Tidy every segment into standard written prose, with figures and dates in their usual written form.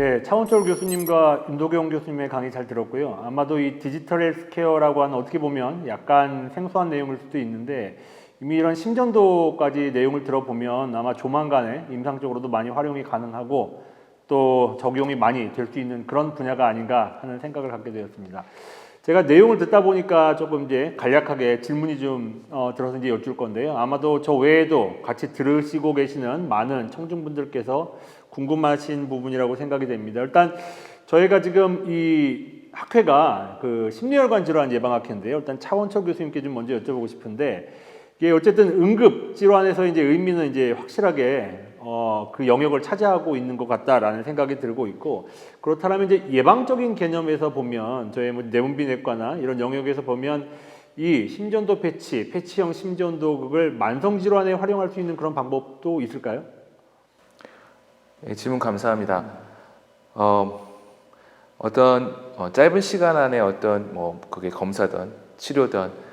예, 차원철 교수님과 윤도경 교수님의 강의 잘 들었고요. 아마도 이 디지털 헬스케어라고 하는 어떻게 보면 약간 생소한 내용일 수도 있는데 이미 이런 심전도까지 내용을 들어보면 아마 조만간에 임상적으로도 많이 활용이 가능하고 또 적용이 많이 될 수 있는 그런 분야가 아닌가 하는 생각을 갖게 되었습니다. 제가 내용을 듣다 보니까 조금 이제 간략하게 질문이 좀 들어서 이제 여쭐 건데요. 아마도 저 외에도 같이 들으시고 계시는 많은 청중분들께서 궁금하신 부분이라고 생각이 됩니다. 일단 저희가 지금 이 학회가 그 심리혈관 질환 예방학회인데요. 일단 차원철 교수님께 좀 먼저 여쭤보고 싶은데 이게 어쨌든 응급 질환에서 이제 의미는 이제 확실하게 그 영역을 차지하고 있는 것 같다라는 생각이 들고 있고, 그렇다면 이제 예방적인 개념에서 보면 저희 뭐 내분비내과나 이런 영역에서 보면 이 심전도 패치형 심전도극을 만성 질환에 활용할 수 있는 그런 방법도 있을까요? 예, 질문 감사합니다. 어떤 짧은 시간 안에 어떤 뭐 그게 검사든 치료든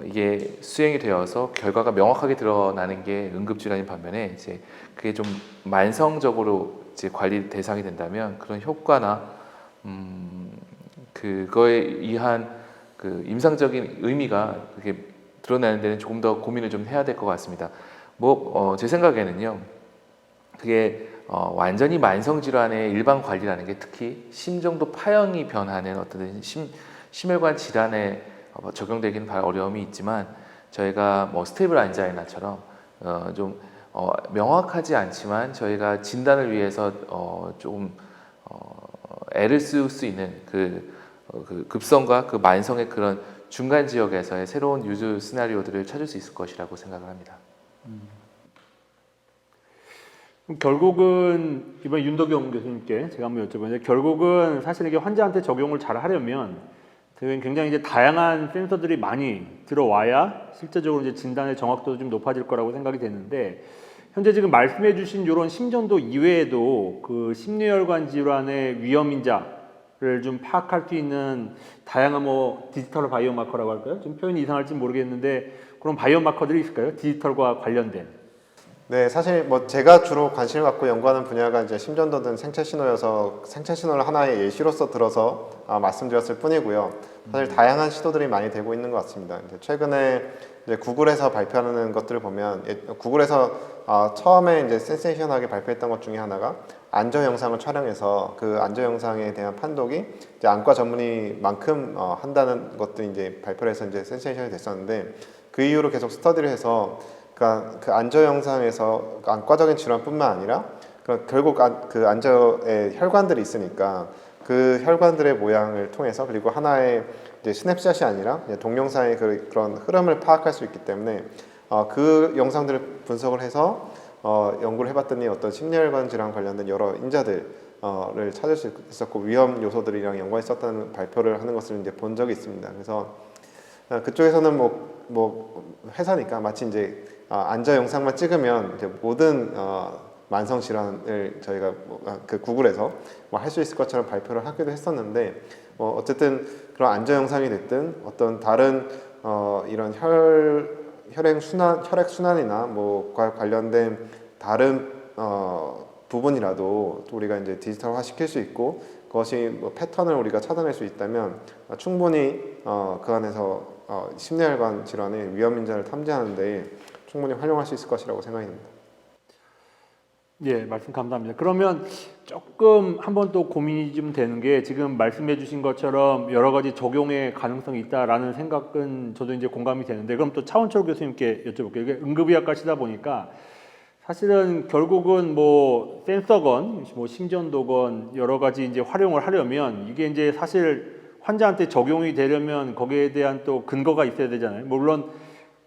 이게 수행이 되어서 결과가 명확하게 드러나는 게 응급질환인 반면에 이제 그게 좀 만성적으로 이제 관리 대상이 된다면 그런 효과나 그거에 의한 그 임상적인 의미가 그게 드러나는 데는 조금 더 고민을 좀 해야 될 것 같습니다. 제 생각에는요, 그게 완전히 만성 질환의 일반 관리라는 게 특히 심정도 파형이 변하는 어떤 심혈관 질환에 적용되기는 어려움이 있지만 저희가 뭐 스테이블 안자이나처럼 좀 명확하지 않지만 저희가 진단을 위해서 조금 애를 쓸 수 있는 그 급성과 그 만성의 그런 중간 지역에서의 새로운 유즈 시나리오들을 찾을 수 있을 것이라고 생각을 합니다. 결국은 이번 윤도경 교수님께 제가 한번 여쭤보는데, 결국은 사실 이게 환자한테 적용을 잘 하려면 굉장히 이제 다양한 센서들이 많이 들어와야 실제적으로 이제 진단의 정확도도 좀 높아질 거라고 생각이 되는데, 현재 지금 말씀해주신 이런 심전도 이외에도 그 심뇌혈관 질환의 위험 인자를 좀 파악할 수 있는 다양한 뭐 디지털 바이오마커라고 할까요? 좀 표현이 이상할지 모르겠는데 그런 바이오마커들이 있을까요? 디지털과 관련된. 네, 사실 뭐 제가 주로 관심을 갖고 연구하는 분야가 이제 심전도든 생체 신호여서 생체 신호를 하나의 예시로서 들어서 말씀드렸을 뿐이고요. 사실 다양한 시도들이 많이 되고 있는 것 같습니다. 이제 최근에 이제 구글에서 발표하는 것들을 보면 구글에서 처음에 이제 센세이션하게 발표했던 것 중에 하나가 안저 영상을 촬영해서 그 안저 영상에 대한 판독이 이제 안과 전문의만큼 한다는 것들이 이제 발표를 해서 이제 센세이션이 됐었는데, 그 이후로 계속 스터디를 해서 그러니까 그 안저 영상에서 안과적인 질환뿐만 아니라 결국 그 안저에 혈관들이 있으니까 그 혈관들의 모양을 통해서, 그리고 하나의 이제 스냅샷이 아니라 동영상의 그런 흐름을 파악할 수 있기 때문에 그 영상들을 분석을 해서 연구를 해봤더니 어떤 심폐혈관 질환 관련된 여러 인자들을 찾을 수 있었고 위험 요소들이랑 연관있었다는 발표를 하는 것을 이제 본 적이 있습니다. 그래서 그쪽에서는 뭐 회사니까 마치 이제 안저 영상만 찍으면 이제 모든 만성 질환을 저희가 그 구글에서 뭐 할 수 있을 것처럼 발표를 하기도 했었는데, 어쨌든 그런 안저 영상이 됐든 어떤 다른 이런 혈액 순환이나 뭐과 관련된 다른 부분이라도 우리가 이제 디지털화 시킬 수 있고 그것이 뭐 패턴을 우리가 찾아낼 수 있다면 충분히 그 안에서 심뇌혈관 질환의 위험 인자를 탐지하는 데 충분히 활용할 수 있을 것이라고 생각이 듭니다. 예, 말씀 감사합니다. 그러면 조금 한번 또 고민이 좀 되는 게, 지금 말씀해 주신 것처럼 여러 가지 적용의 가능성이 있다라는 생각은 저도 이제 공감이 되는데, 그럼 또 차원철 교수님께 여쭤볼게요. 이게 응급의학과시다 보니까 사실은 결국은 뭐 센서건 뭐 심전도건 여러 가지 이제 활용을 하려면 이게 이제 사실 환자한테 적용이 되려면 거기에 대한 또 근거가 있어야 되잖아요. 물론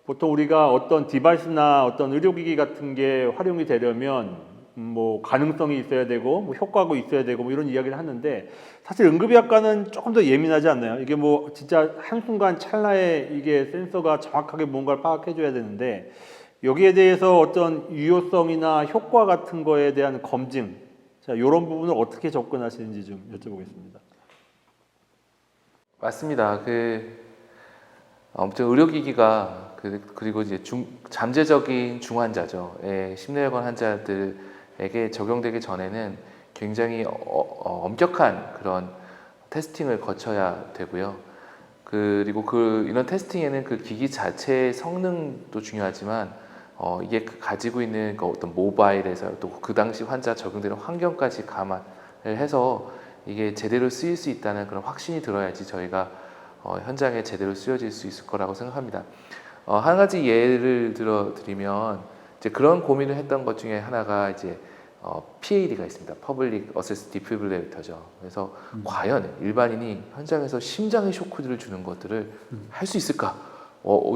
보통 우리가 어떤 디바이스나 어떤 의료기기 같은 게 활용이 되려면 뭐 가능성이 있어야 되고 뭐 효과가 있어야 되고 뭐 이런 이야기를 하는데, 사실 응급의학과는 조금 더 예민하지 않나요? 이게 뭐 진짜 한순간 찰나에 이게 센서가 정확하게 뭔가를 파악해 줘야 되는데, 여기에 대해서 어떤 유효성이나 효과 같은 거에 대한 검증, 자, 이런 부분을 어떻게 접근하시는지 좀 여쭤보겠습니다. 맞습니다. 아무튼 의료기기가 그리고 이제 잠재적인 중환자죠. 심뇌혈관 환자들에게 적용되기 전에는 굉장히 엄격한 그런 테스팅을 거쳐야 되고요. 그리고 이런 테스팅에는 그 기기 자체의 성능도 중요하지만 이게 가지고 있는 그 어떤 모바일에서 또 그 당시 환자 적용되는 환경까지 감안을 해서 이게 제대로 쓰일 수 있다는 그런 확신이 들어야지 저희가 현장에 제대로 쓰여질 수 있을 거라고 생각합니다. 한 가지 예를 들어 드리면 이제 그런 고민을 했던 것 중에 하나가 이제 PAD가 있습니다. Public Access Defibrillator죠. 그래서 과연 일반인이 현장에서 심장의 쇼크를 주는 것들을 할 수 있을까?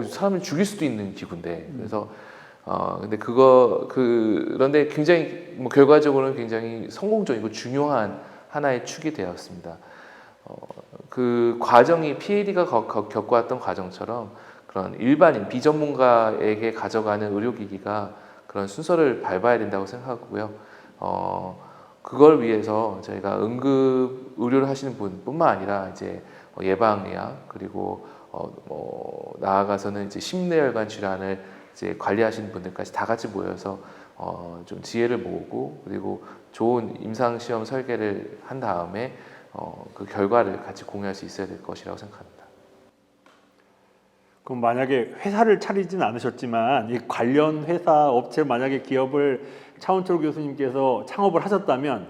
사람을 죽일 수도 있는 기구인데 그래서 근데 그런데 굉장히 결과적으로는 굉장히 성공적이고 중요한 하나의 축이 되었습니다. 그 과정이 PAD가 겪어왔던 과정처럼 그런 일반인 비전문가에게 가져가는 의료기기가 그런 순서를 밟아야 된다고 생각하고요. 그걸 위해서 저희가 응급 의료를 하시는 분뿐만 아니라 이제 예방의학 그리고 나아가서는 이제 심뇌혈관 질환을 이제 관리하시는 분들까지 다 같이 모여서 좀 지혜를 모으고 그리고 좋은 임상 시험 설계를 한 다음에 그 결과를 같이 공유할 수 있어야 될 것이라고 생각합니다. 그럼 만약에 회사를 차리진 않으셨지만 이 관련 회사 업체 만약에 기업을 차은철 교수님께서 창업을 하셨다면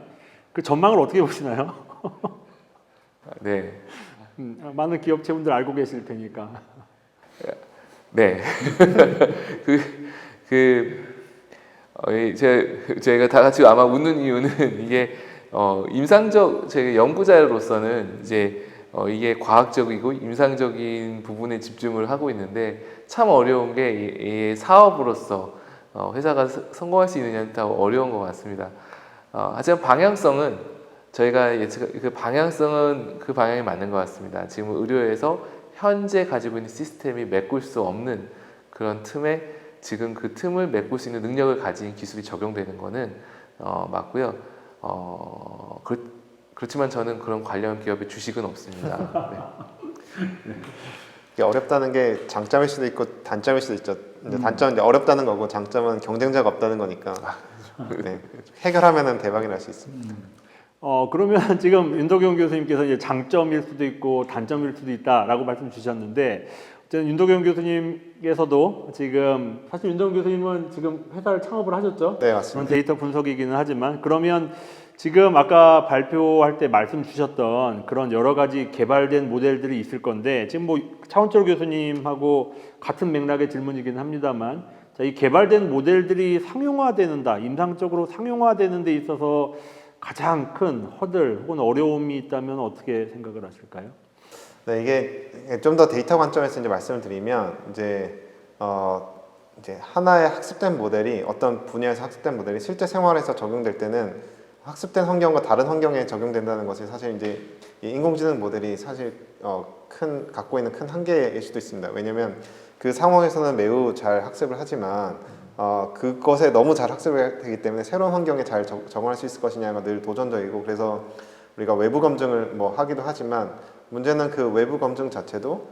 그 전망을 어떻게 보시나요? 네. 많은 기업체분들 알고 계실 테니까. 네. 저희가 다 같이 아마 웃는 이유는 이게 제가 연구자로서는 이제 이게 과학적이고 임상적인 부분에 집중을 하고 있는데 참 어려운 게 이 사업으로서 회사가 성공할 수 있느냐는 다 어려운 것 같습니다. 하지만 방향성은 저희가 그 방향이 맞는 것 같습니다. 지금 의료에서 현재 가지고 있는 시스템이 메꿀 수 없는 그런 틈에 지금 그 틈을 메꿀 수 있는 능력을 가진 기술이 적용되는 것은 맞고요. 그렇지만 저는 그런 관련 기업의 주식은 없습니다. 네. 이게 어렵다는 게 장점일 수도 있고 단점일 수도 있죠. 근데 단점은 이제 어렵다는 거고 장점은 경쟁자가 없다는 거니까 네. 해결하면은 대박이 날 수 있습니다. 그러면 지금 윤도경 교수님께서 이제 장점일 수도 있고 단점일 수도 있다라고 말씀 주셨는데 어쨌든 윤도경 교수님께서도 지금 사실 윤도경 교수님은 지금 회사를 창업을 하셨죠? 네, 맞습니다. 그런 데이터 분석이기는 하지만 그러면 지금 아까 발표할 때 말씀 주셨던 그런 여러 가지 개발된 모델들이 있을 건데 지금 뭐 차은철 교수님하고 같은 맥락의 질문이긴 합니다만 자, 이 개발된 모델들이 상용화되는다, 임상적으로 상용화되는 데 있어서 가장 큰 허들 혹은 어려움이 있다면 어떻게 생각을 하실까요? 네, 이게 좀 더 데이터 관점에서 이제 말씀을 드리면 이제 하나의 학습된 모델이 어떤 분야에서 학습된 모델이 실제 생활에서 적용될 때는 학습된 환경과 다른 환경에 적용된다는 것이 사실 이제 이 인공지능 모델이 사실 갖고 있는 큰 한계일 수도 있습니다. 왜냐하면 그 상황에서는 매우 잘 학습을 하지만 그것에 너무 잘 학습이 되기 때문에 새로운 환경에 잘 적응할 수 있을 것이냐가 늘 도전적이고 그래서 우리가 외부 검증을 뭐 하기도 하지만 문제는 그 외부 검증 자체도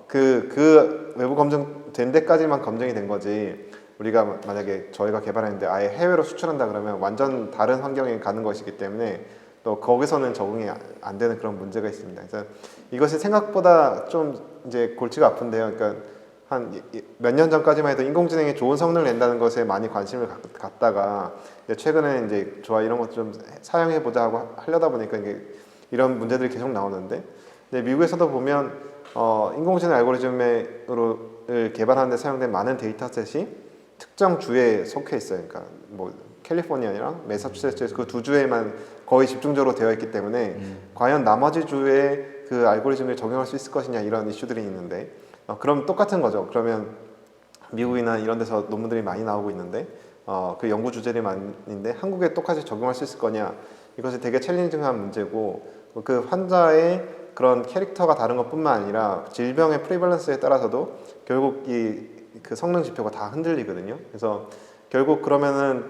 그 외부 검증 된 데까지만 검증이 된 거지 우리가 만약에 저희가 개발했는데 아예 해외로 수출한다 그러면 완전 다른 환경에 가는 것이기 때문에 또 거기서는 적응이 안 되는 그런 문제가 있습니다. 그래서 이것이 생각보다 좀 이제 골치가 아픈데요. 그러니까 한 몇 년 전까지만 해도 인공지능이 좋은 성능을 낸다는 것에 많이 관심을 갖다가 최근에 이제 좋아 이런 것 좀 사용해 보자 하고 하려다 보니까 이게 이런 문제들이 계속 나오는데 근데 미국에서도 보면 인공지능 알고리즘을 개발하는 데 사용된 많은 데이터셋이 특정 주에 속해 있어요. 그러니까 뭐 캘리포니아랑 매사추세츠 그 두 주에만 거의 집중적으로 되어 있기 때문에 과연 나머지 주에 그 알고리즘을 적용할 수 있을 것이냐 이런 이슈들이 있는데 그럼 똑같은 거죠. 그러면 미국이나 이런 데서 논문들이 많이 나오고 있는데 그 연구 주제들이 많은데 한국에 똑같이 적용할 수 있을 거냐 이것이 되게 챌린징한 문제고 그 환자의 그런 캐릭터가 다른 것뿐만 아니라 질병의 프리밸런스에 따라서도 결국 그 성능 지표가 다 흔들리거든요. 그래서 결국 그러면은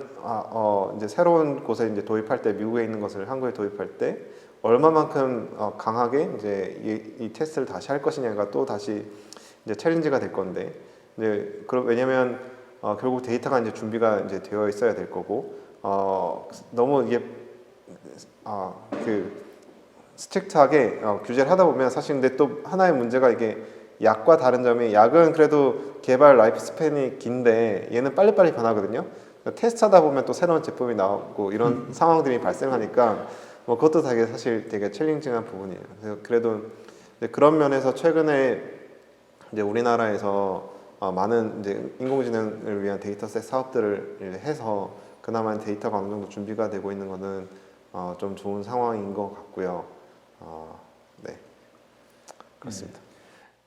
이제 새로운 곳에 이제 도입할 때 미국에 있는 것을 한국에 도입할 때 얼마만큼 강하게 이제 이 테스트를 다시 할 것이냐가 또 다시 이제 챌린지가 될 건데 이제 왜냐면 결국 데이터가 이제 준비가 이제 되어 있어야 될 거고 너무 이게 그 스트릭트하게 규제를 하다 보면 사실 근데 또 하나의 문제가 이게 약과 다른 점이 약은 그래도 개발 라이프 스팬이 긴데 얘는 빨리빨리 변하거든요. 테스트하다 보면 또 새로운 제품이 나오고 이런 상황들이 발생하니까 뭐 그것도 되게 사실 되게 챌린징한 부분이에요. 그래서 그래도 이제 그런 면에서 최근에 이제 우리나라에서 많은 이제 인공지능을 위한 데이터셋 사업들을 해서 그나마 데이터가 어느 정도 준비가 되고 있는 거는 좀 좋은 상황인 것 같고요. 네, 그렇습니다.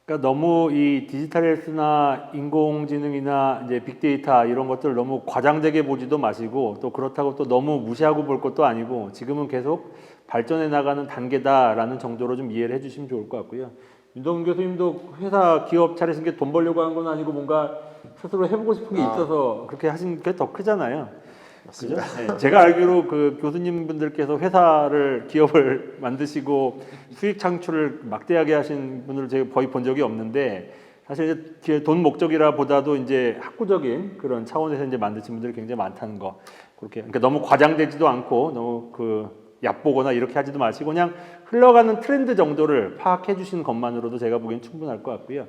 그러니까 너무 이 디지털 헬스나 인공지능이나 이제 빅데이터 이런 것들 너무 과장되게 보지도 마시고 또 그렇다고 또 너무 무시하고 볼 것도 아니고 지금은 계속 발전해 나가는 단계다라는 정도로 좀 이해를 해주시면 좋을 것 같고요. 윤동훈 교수님도 회사 기업 차리신 게 돈 벌려고 한 건 아니고 뭔가 스스로 해보고 싶은 게 있어서 그렇게 하신 게 더 크잖아요. 그죠? 네, 제가 알기로 그 교수님 분들께서 회사를 기업을 만드시고 수익 창출을 막대하게 하신 분을 제가 거의 본 적이 없는데 사실 이제 돈 목적이라 보다도 이제 학구적인 그런 차원에서 이제 만드신 분들이 굉장히 많다는 거 그렇게 그러니까 너무 과장되지도 않고 너무 그 얕보거나 이렇게 하지도 마시고 그냥 흘러가는 트렌드 정도를 파악해 주시는 것만으로도 제가 보기엔 충분할 것 같고요.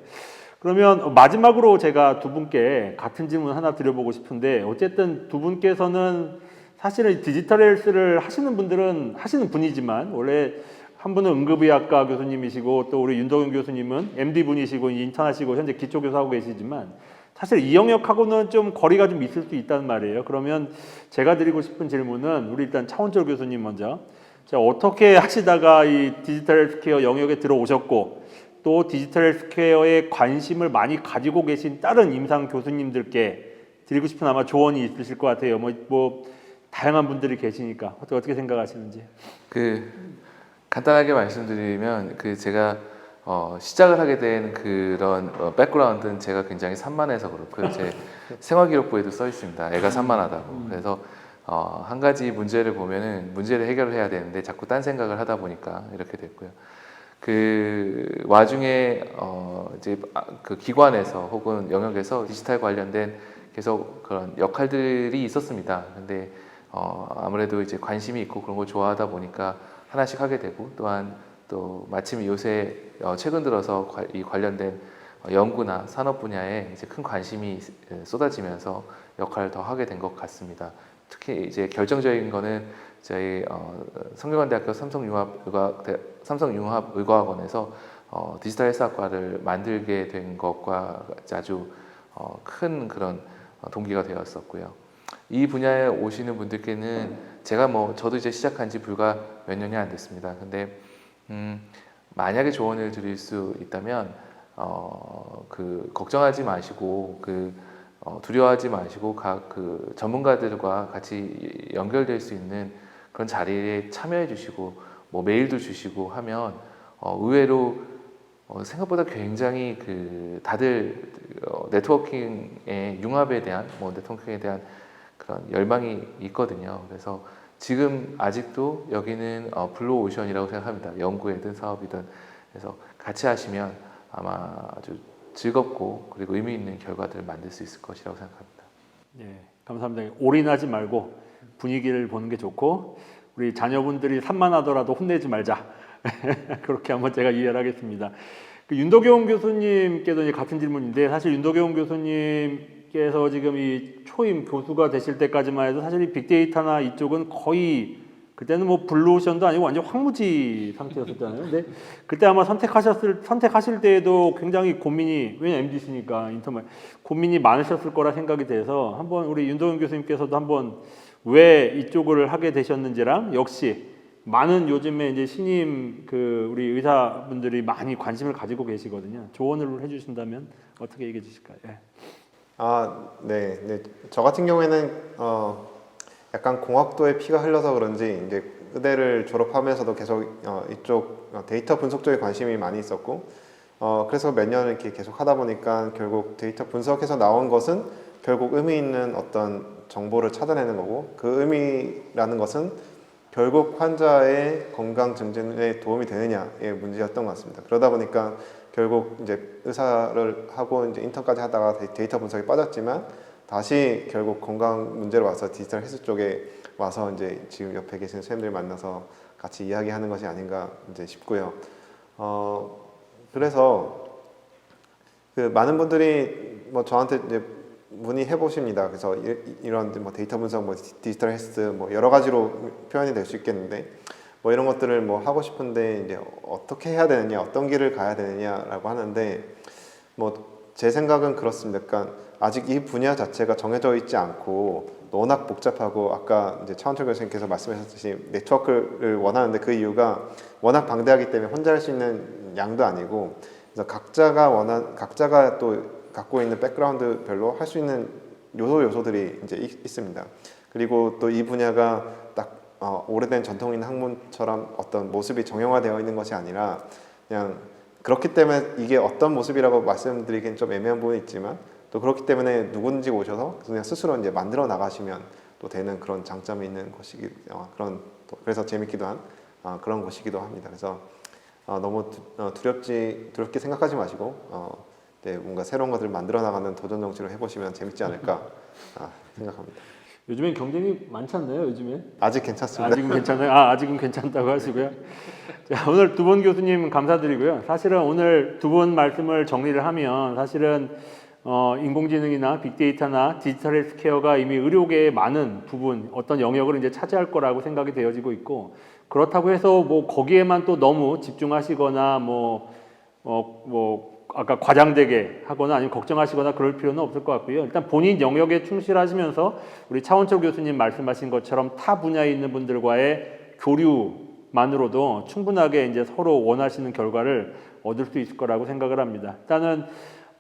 그러면 마지막으로 제가 두 분께 같은 질문 하나 드려보고 싶은데 어쨌든 두 분께서는 사실은 디지털 헬스를 하시는 분들은 하시는 분이지만 원래 한 분은 응급의학과 교수님이시고 또 우리 윤덕영 교수님은 MD 분이시고 인턴하시고 현재 기초교수하고 계시지만 사실 이 영역하고는 좀 거리가 좀 있을 수 있다는 말이에요. 그러면 제가 드리고 싶은 질문은 우리 일단 차원철 교수님 먼저 자, 어떻게 하시다가 이 디지털 헬스케어 영역에 들어오셨고 또 디지털 헬스케어에 관심을 많이 가지고 계신 다른 임상 교수님들께 드리고 싶은 아마 조언이 있으실 것 같아요. 뭐 다양한 분들이 계시니까 어떻게 생각하시는지. 그 간단하게 말씀드리면 그 제가 시작을 하게 된 그런 백그라운드는 제가 굉장히 산만해서 그렇고요. 제 생활기록부에도 써 있습니다. 애가 산만하다고. 그래서 한 가지 문제를 보면은 문제를 해결을 해야 되는데 자꾸 딴 생각을 하다 보니까 이렇게 됐고요. 그 와중에 이제 그 기관에서 혹은 영역에서 디지털 관련된 계속 그런 역할들이 있었습니다. 근데 아무래도 이제 관심이 있고 그런 걸 좋아하다 보니까 하나씩 하게 되고 또한 또 마침 요새 최근 들어서 이 관련된 연구나 산업 분야에 이제 큰 관심이 쏟아지면서 역할을 더 하게 된 것 같습니다. 특히 이제 결정적인 거는 저희 성균관대학교 삼성융합의과학원에서 디지털 헬스학과를 만들게 된 것과 아주 큰 그런 동기가 되었었고요. 이 분야에 오시는 분들께는 제가 저도 이제 시작한 지 불과 몇 년이 안 됐습니다. 근데 만약에 조언을 드릴 수 있다면 그 걱정하지 마시고 두려워하지 마시고 각 그 전문가들과 같이 연결될 수 있는 그런 자리에 참여해 주시고 메일도 주시고 하면 의외로 생각보다 굉장히 그 다들 네트워킹의 융합에 대한 네트워킹에 대한 그런 열망이 있거든요. 그래서 지금 아직도 여기는 블루오션이라고 생각합니다. 연구이든 사업이든. 그래서 같이 하시면 아마 아주 즐겁고 그리고 의미 있는 결과들을 만들 수 있을 것이라고 생각합니다. 네, 감사합니다. 올인하지 말고 분위기를 보는 게 좋고 우리 자녀분들이 산만하더라도 혼내지 말자. 그렇게 한번 제가 이해를 하겠습니다. 그 윤덕용 교수님께도 이제 같은 질문인데 사실 윤덕용 교수님께서 지금 이 초임 교수가 되실 때까지만 해도 사실 이 빅데이터나 이쪽은 거의 그때는 블루오션도 아니고 완전 황무지 상태였었잖아요. 근데 그때 아마 선택하실 때에도 굉장히 고민이 왜냐 MD시니까 인터넷 고민이 많으셨을 거라 생각이 돼서 한번 우리 윤덕용 교수님께서도 한번 왜 이쪽을 하게 되셨는지랑 역시 많은 요즘에 이제 신임 우리 의사분들이 많이 관심을 가지고 계시거든요. 조언을 해주신다면 어떻게 얘기해 주실까요? 예. 네. 저 같은 경우에는 약간 공학도에 피가 흘러서 그런지 이제 의대를 졸업하면서도 계속 이쪽 데이터 분석 쪽에 관심이 많이 있었고 그래서 몇 년을 이렇게 계속 하다 보니까 결국 데이터 분석해서 나온 것은 결국 의미 있는 어떤 정보를 찾아내는 거고 그 의미라는 것은 결국 환자의 건강 증진에 도움이 되느냐의 문제였던 것 같습니다. 그러다 보니까 결국 이제 의사를 하고 이제 인턴까지 하다가 데이터 분석에 빠졌지만 다시 결국 건강 문제로 와서 디지털 헬스 쪽에 와서 이제 지금 옆에 계신 선생님들 만나서 같이 이야기하는 것이 아닌가 이제 싶고요. 그래서 그 많은 분들이 뭐 저한테 이제 문의해 보십니다. 그래서 이런 뭐 데이터 분석, 뭐 디지털 헬스, 뭐 여러 가지로 표현이 될 수 있겠는데 뭐 이런 것들을 뭐 하고 싶은데 이제 어떻게 해야 되느냐, 어떤 길을 가야 되느냐라고 하는데 뭐 제 생각은 그렇습니다. 그러니까 아직 이 분야 자체가 정해져 있지 않고 워낙 복잡하고 아까 이제 차원철 교수님께서 말씀하셨듯이 네트워크를 원하는데 그 이유가 워낙 방대하기 때문에 혼자 할 수 있는 양도 아니고 그래서 각자가 또 갖고 있는 백그라운드별로 할 수 있는 요소들이 이제 있습니다. 그리고 또 이 분야가 딱 오래된 전통 있는 학문처럼 어떤 모습이 정형화되어 있는 것이 아니라 그냥 그렇기 때문에 이게 어떤 모습이라고 말씀드리기는 좀 애매한 부분이 있지만 또 그렇기 때문에 누군지 오셔서 그냥 스스로 이제 만들어 나가시면 또 되는 그런 장점이 있는 곳이기 그래서 재밌기도 한 그런 곳이기도 합니다. 그래서 너무 두렵게 생각하지 마시고 네, 뭔가 새로운 것들을 만들어 나가는 도전 정치로 해보시면 재밌지 않을까 생각합니다. 요즘엔 경쟁이 많지 않나요? 요즘에? 아직 괜찮습니다. 아직은 괜찮아요? 아직은 괜찮다고 하시고요. 자, 오늘 두 분 교수님 감사드리고요. 사실은 오늘 두 분 말씀을 정리를 하면 사실은 인공지능이나 빅데이터나 디지털 헬스케어가 이미 의료계의 많은 부분, 어떤 영역을 이제 차지할 거라고 생각이 되어지고 있고 그렇다고 해서 뭐 거기에만 또 너무 집중하시거나 아까 과장되게 하거나 아니면 걱정하시거나 그럴 필요는 없을 것 같고요. 일단 본인 영역에 충실하시면서 우리 차원철 교수님 말씀하신 것처럼 타 분야에 있는 분들과의 교류만으로도 충분하게 이제 서로 원하시는 결과를 얻을 수 있을 거라고 생각을 합니다. 일단은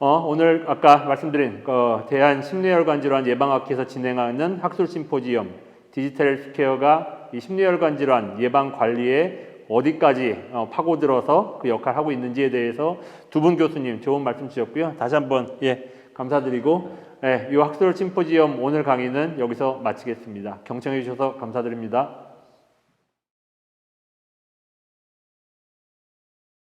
오늘 아까 말씀드린 대한심뇌혈관 질환 예방학회에서 진행하는 학술 심포지엄 디지털 헬스케어가 이 심뇌혈관 질환 예방 관리에 어디까지 파고들어서 그 역할을 하고 있는지에 대해서 두 분 교수님 좋은 말씀 주셨고요. 다시 한번 감사드리고 이 학술 심포지엄 오늘 강의는 여기서 마치겠습니다. 경청해 주셔서 감사드립니다.